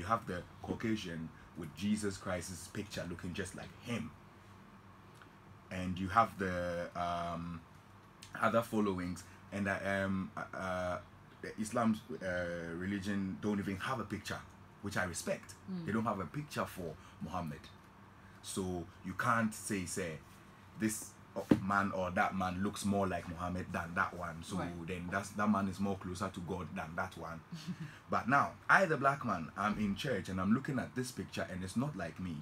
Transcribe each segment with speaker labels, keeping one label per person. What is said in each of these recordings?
Speaker 1: have the Caucasian with Jesus Christ's picture looking just like him, and you have the other followings, and the Islam's religion don't even have a picture, which I respect. They don't have a picture for Muhammad, so you can't say this man or that man looks more like Muhammad than that one, so then that man is more closer to God than that one. But now I, the black man, I'm in church and I'm looking at this picture and it's not like me,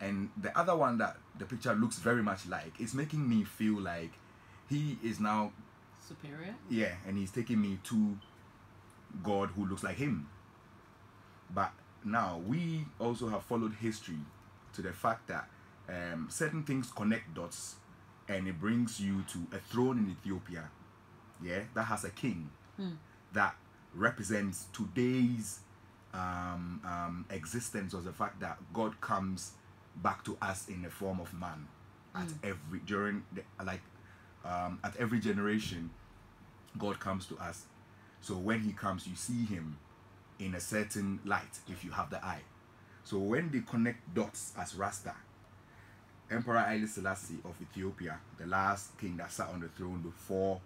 Speaker 1: and the other one that the picture looks very much like, it's making me feel like he is now
Speaker 2: superior.
Speaker 1: Yeah, and he's taking me to God who looks like him. But now we also have followed history to the fact that certain things connect dots, and it brings you to a throne in Ethiopia, yeah, that has a king that represents today's existence, of the fact that God comes back to us in the form of man at every generation. God comes to us. So when he comes, you see him in a certain light if you have the eye. So when they connect dots as Rasta, Emperor Haile Selassie of Ethiopia, the last king that sat on the throne before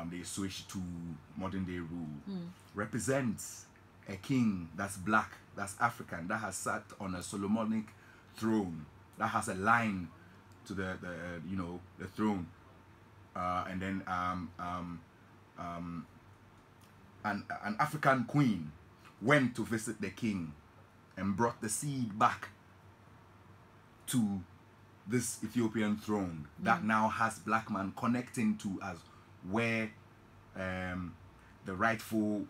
Speaker 1: they switched to modern day rule, represents a king that's black, that's African, that has sat on a Solomonic throne, that has a line to the throne, and then an African queen went to visit the king and brought the seed back to this Ethiopian throne that now has black man connecting to as where the rightful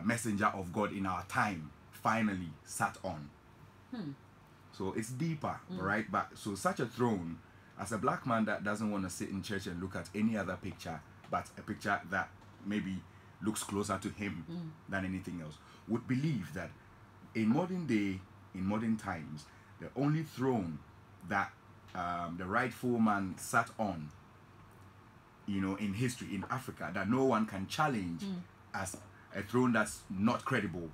Speaker 1: messenger of God in our time finally sat on. So it's deeper, right? But so such a throne, as a black man that doesn't want to sit in church and look at any other picture but a picture that maybe looks closer to him than anything else, would believe that in modern day, in modern times, the only throne that the rightful man sat on, in history in Africa, that no one can challenge as a throne that's not credible,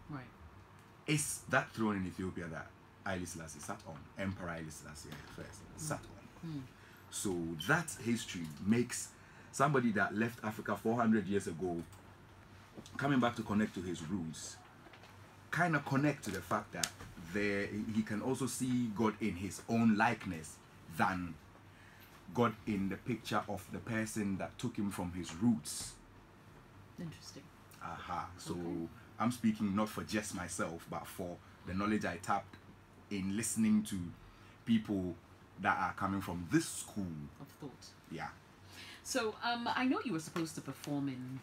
Speaker 1: is that throne in Ethiopia that Haile Selassie sat on. Emperor Haile Selassie first sat on. So that history makes somebody that left Africa 400 years ago, coming back to connect to his roots, kind of connect to the fact that he can also see God in his own likeness than God in the picture of the person that took him from his roots.
Speaker 2: Interesting.
Speaker 1: So I'm speaking not for just myself, but for the knowledge I tapped in listening to people that are coming from this school
Speaker 2: of thought.
Speaker 1: Yeah.
Speaker 2: So I know you were supposed to perform in